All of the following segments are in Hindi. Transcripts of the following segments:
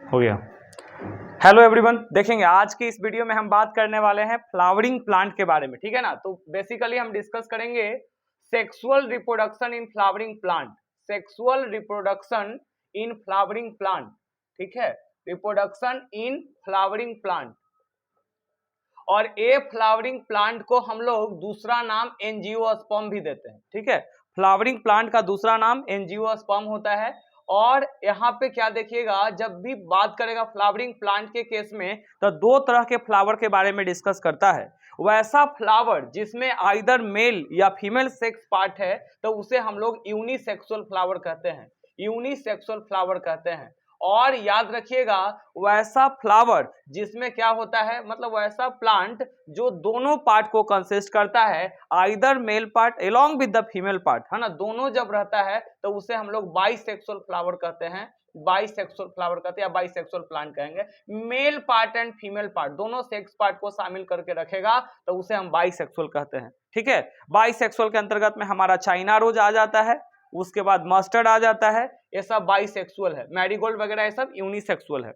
हो गया। हेलो एवरीवन, देखेंगे आज की इस वीडियो में हम बात करने वाले हैं फ्लावरिंग प्लांट के बारे में। ठीक है ना। तो बेसिकली हम डिस्कस करेंगे sexual reproduction in flowering plant. Sexual reproduction in flowering plant, ठीक है, रिप्रोडक्शन इन फ्लावरिंग प्लांट। और ए फ्लावरिंग प्लांट को हम लोग दूसरा नाम एंजियोस्पर्म भी देते हैं। ठीक है, फ्लावरिंग प्लांट का दूसरा नाम एंजियोस्पर्म होता है। और यहाँ पे क्या देखिएगा, जब भी बात करेगा फ्लावरिंग प्लांट के केस में तो दो तरह के फ्लावर के बारे में डिस्कस करता है। वैसा फ्लावर जिसमें आइदर मेल या फीमेल सेक्स पार्ट है तो उसे हम लोग यूनिसेक्सुअल फ्लावर कहते हैं, यूनिसेक्सुअल फ्लावर कहते हैं। और याद रखिएगा, वैसा फ्लावर जिसमें क्या होता है, मतलब वैसा प्लांट जो दोनों पार्ट को कंसिस्ट करता है, either male part along with the female part, है ना, दोनों जब रहता है तो उसे हम लोग बाइसेक्सुअल फ्लावर कहते हैं, बाइसेक्सुअल फ्लावर कहते हैं या बाइसेक्सुअल प्लांट कहेंगे। Male part and female part दोनों सेक्स पार्ट को शामिल करके रखेगा तो उसे हम बाइसेक्सुअल कहते हैं। ठीक है, बाइसेक्सुअल के अंतर्गत में हमारा चाइना रोज आ जाता है, उसके बाद मस्टर्ड आ जाता है, ये सब बाइसेक्सुअल है। मैरीगोल्ड वगैरह ये सब यूनिसेक्सुअल है।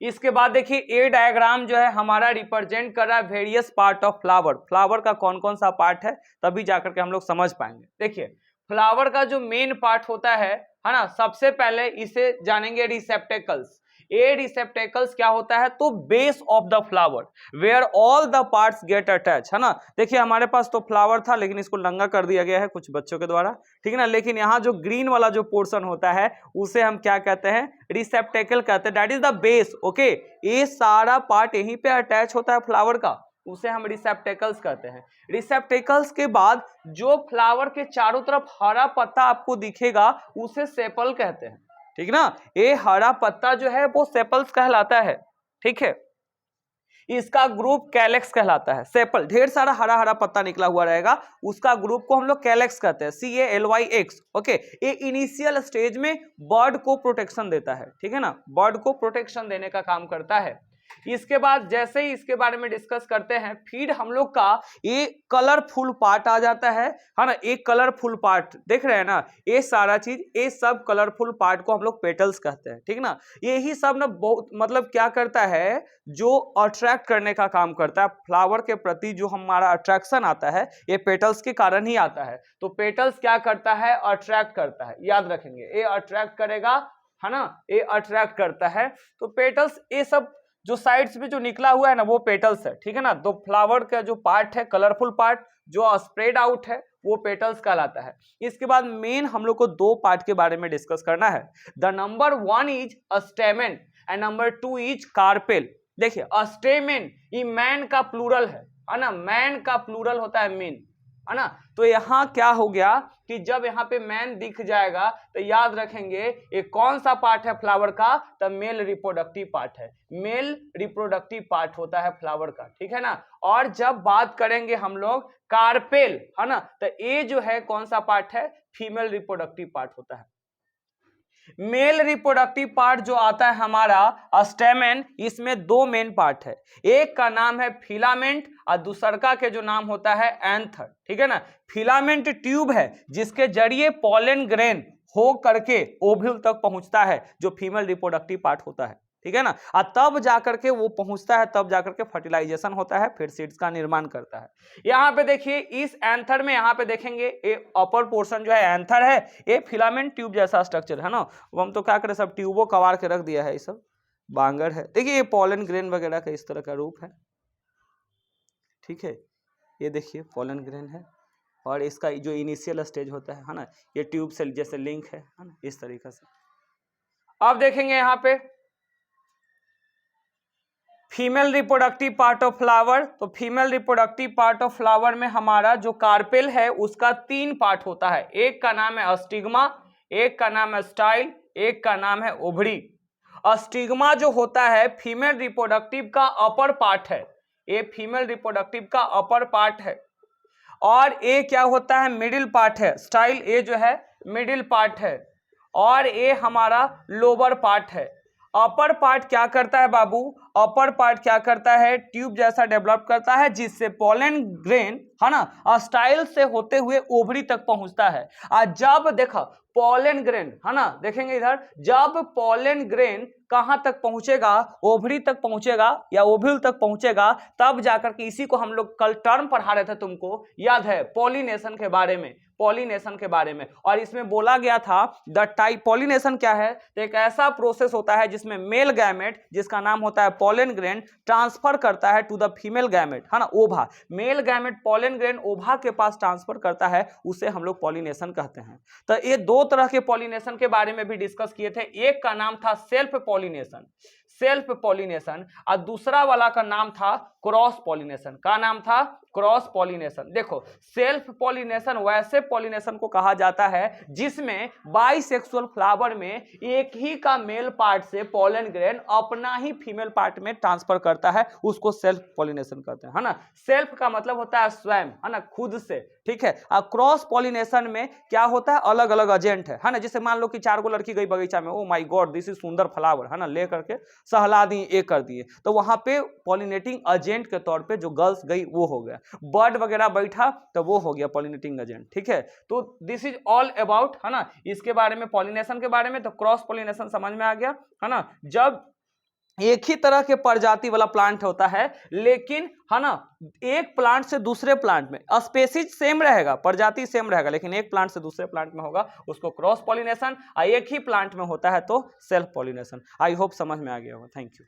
इसके बाद देखिए ए डायग्राम जो है हमारा रिप्रेजेंट कर रहा है various part of flower. Flower का कौन कौन सा पार्ट है तभी जाकर के हम लोग समझ पाएंगे। देखिए फ्लावर का जो मेन पार्ट होता है ना, सबसे पहले इसे जानेंगे रिसेप्टेकल्स। ए रिसेप्टेकल्स क्या होता है, तो base of the flower where all the parts get attach, है ना। देखिए हमारे पास तो फ्लावर था लेकिन इसको नंगा कर दिया गया है कुछ बच्चों के द्वारा, ठीक है ना। लेकिन यहाँ जो ग्रीन वाला जो पोर्शन होता है उसे हम क्या कहते हैं, रिसेप्टेकल कहते हैं, that is the base. Okay, ये सारा पार्ट यहीं पे अटैच होता है फ्लावर का, उसे हम रिसेप्टेकल्स कहते हैं। रिसेप्टेकल्स के बाद जो फ्लावर के चारों तरफ हरा पत्ता आपको दिखेगा उसे सेपल कहते हैं, ठीक ना। ये हरा पत्ता जो है वो सेपल्स कहलाता है। ठीक है, इसका ग्रुप कैलेक्स कहलाता है। सेपल ढेर सारा हरा हरा पत्ता निकला हुआ रहेगा, उसका ग्रुप को हम लोग कैलेक्स कहते हैं, CALYX। ओके, ये इनिशियल स्टेज में बर्ड को प्रोटेक्शन देता है, ठीक है ना, बर्ड को प्रोटेक्शन देने का काम करता है। इसके बाद जैसे ही इसके बारे में डिस्कस करते हैं, फिर हम लोग का ये कलरफुल पार्ट आ जाता है ना। एक कलरफुल पार्ट देख रहे हैं ना, ये सारा चीज, ये सब कलरफुल पार्ट को हम लोग पेटल्स कहते हैं, ठीक ना। यही सब ना बहुत मतलब क्या करता है, जो अट्रैक्ट करने का काम करता है फ्लावर के प्रति, जो हमारा अट्रैक्शन आता है ये पेटल्स के कारण ही आता है। तो पेटल्स क्या करता है, अट्रैक्ट करता है, याद रखेंगे, ये अट्रैक्ट करेगा, है ना, ये अट्रैक्ट करता है। तो पेटल्स ये सब जो साइड्स में जो निकला हुआ है ना वो पेटल्स है, ठीक है ना। तो फ्लावर का जो पार्ट है, कलरफुल पार्ट जो स्प्रेड आउट है वो पेटल्स कहलाता है। इसके बाद मेन हम लोग को दो पार्ट के बारे में डिस्कस करना है। The number 1 is stamen and number 2 is carpel. देखिए स्टेमेन ये मैन का प्लूरल है ना, मैन का प्लूरल होता है मेन, है ना। तो यहाँ क्या हो गया कि जब यहाँ पे मैन दिख जाएगा तो याद रखेंगे ये कौन सा पार्ट है फ्लावर का, तो मेल रिप्रोडक्टिव पार्ट है, मेल रिप्रोडक्टिव पार्ट होता है फ्लावर का, ठीक है ना। और जब बात करेंगे हम लोग कार्पेल, है ना, तो ये जो है कौन सा पार्ट है, फीमेल रिप्रोडक्टिव पार्ट होता है। मेल रिप्रोडक्टिव पार्ट जो आता है हमारा स्टेमेन, इसमें दो मेन पार्ट है, एक का नाम है फिलामेंट और दूसरा के जो नाम होता है एंथर, ठीक है ना। फिलामेंट ट्यूब है जिसके जरिए पॉलन ग्रेन हो करके ओव्यूल तक पहुंचता है, जो फीमेल रिप्रोडक्टिव पार्ट होता है, ठीक है ना। और तब जाकर के वो पहुंचता है, तब जाकर के फर्टिलाइजेशन होता है, फिर सीड्स का निर्माण करता है। यहाँ पे देखिए इस एंथर में, यहाँ पे देखेंगे ये अपर पोर्शन जो है एंथर है, ये फिलामेंट ट्यूब जैसा स्ट्रक्चर है ना। वो हम तो क्या करें, सब ट्यूबों कवार के रख दिया है, ये सब बांगर है। देखिए ये पॉलन ग्रेन वगैरह का इस तरह का रूप है, ठीक है। ये देखिए पॉलन ग्रेन है और इसका जो इनिशियल स्टेज होता है ना, ये ट्यूब से जैसे लिंक है ना, इस तरीके से। अब देखेंगे यहाँ पे female reproductive part of flower. तो female reproductive part of flower में हमारा जो कार्पेल है उसका 3 पार्ट होता है, एक का नाम है स्टिग्मा, एक का नाम है स्टाइल, एक का नाम है ओवरी। स्टिग्मा जो होता है फीमेल रिप्रोडक्टिव का अपर पार्ट है, ये फीमेल रिप्रोडक्टिव का अपर पार्ट है। और ये क्या होता है, मिडिल पार्ट है। स्टाइल ये जो है मिडिल पार्ट है और ये हमारा लोअर पार्ट है। अपर पार्ट क्या करता है बाबू, अपर पार्ट क्या करता है, ट्यूब जैसा डेवलप करता है जिससे पोलन ग्रेन है ना स्टाइल से होते हुए ओवरी तक पहुंचता है। और जब देखो पोलन ग्रेन है ना, देखेंगे इधर, जब पोलन ग्रेन कहां तक पहुंचेगा, ओवरी तक पहुंचेगा या ओव्यूल तक पहुंचेगा, तब जाकर के, इसी को हम लोग कल टर्म पढ़ा रहे थे, तुमको याद है, पॉलिनेशन के बारे में, पॉलिनेशन के बारे में। और इसमें बोला गया था द टाइप, पॉलिनेशन क्या है, तो एक ऐसा प्रोसेस होता है जिसमें मेल गैमेट जिसका नाम होता है पोलन ग्रेन ट्रांसफर करता है टू द फीमेल गैमेट है ना, ओभा, मेल गैमेट पोलन ग्रेन ओभा के पास ट्रांसफर करता है, उसे हम लोग पॉलिनेशन कहते हैं। तो ये दो तरह के पॉलिनेशन के बारे में भी डिस्कस किए थे, एक का नाम था सेल्फ पॉलिनेशन, सेल्फ पॉलिनेशन, और दूसरा वाला का नाम था क्रॉस पॉलिनेशन। का नाम था क्रॉस पॉलिनेशन। देखो सेल्फ पॉलिनेशन वैसे पॉलिनेशन को कहा जाता है जिसमें बाइसेक्सुअल फ्लावर में एक ही का मेल पार्ट से पोलन ग्रेन अपना ही फीमेल पार्ट में ट्रांसफर करता है, उसको सेल्फ पॉलिनेशन कहते हैं, है ना। सेल्फ का मतलब होता है स्वयं, है ना, खुद से, ठीक है। और क्रॉस पॉलिनेशन में क्या होता है, अलग अलग एजेंट है ना, जैसे मान लो कि 4 गो लड़की गई बगीचा में, oh my God this is सुंदर फ्लावर, है ना, ले करके सहला दी, ये कर दिए, तो वहां पे पॉलिनेटिंग एजेंट के तौर पे जो गर्ल्स गई वो हो गया, बर्ड वगैरह बैठा तो वो हो गया पॉलिनेटिंग एजेंट, ठीक है। तो दिस इज ऑल अबाउट, है ना, इसके बारे में, पॉलिनेशन के बारे में। तो क्रॉस पॉलिनेशन समझ में आ गया, है ना, जब एक ही तरह के प्रजाति वाला प्लांट होता है, लेकिन है ना एक प्लांट से दूसरे प्लांट में स्पेसीज सेम रहेगा, प्रजाति सेम रहेगा, लेकिन एक प्लांट से दूसरे प्लांट में होगा, उसको क्रॉस पॉलिनेशन। एक ही प्लांट में होता है तो सेल्फ पॉलिनेशन। आई होप समझ में आ गया होगा। Thank you.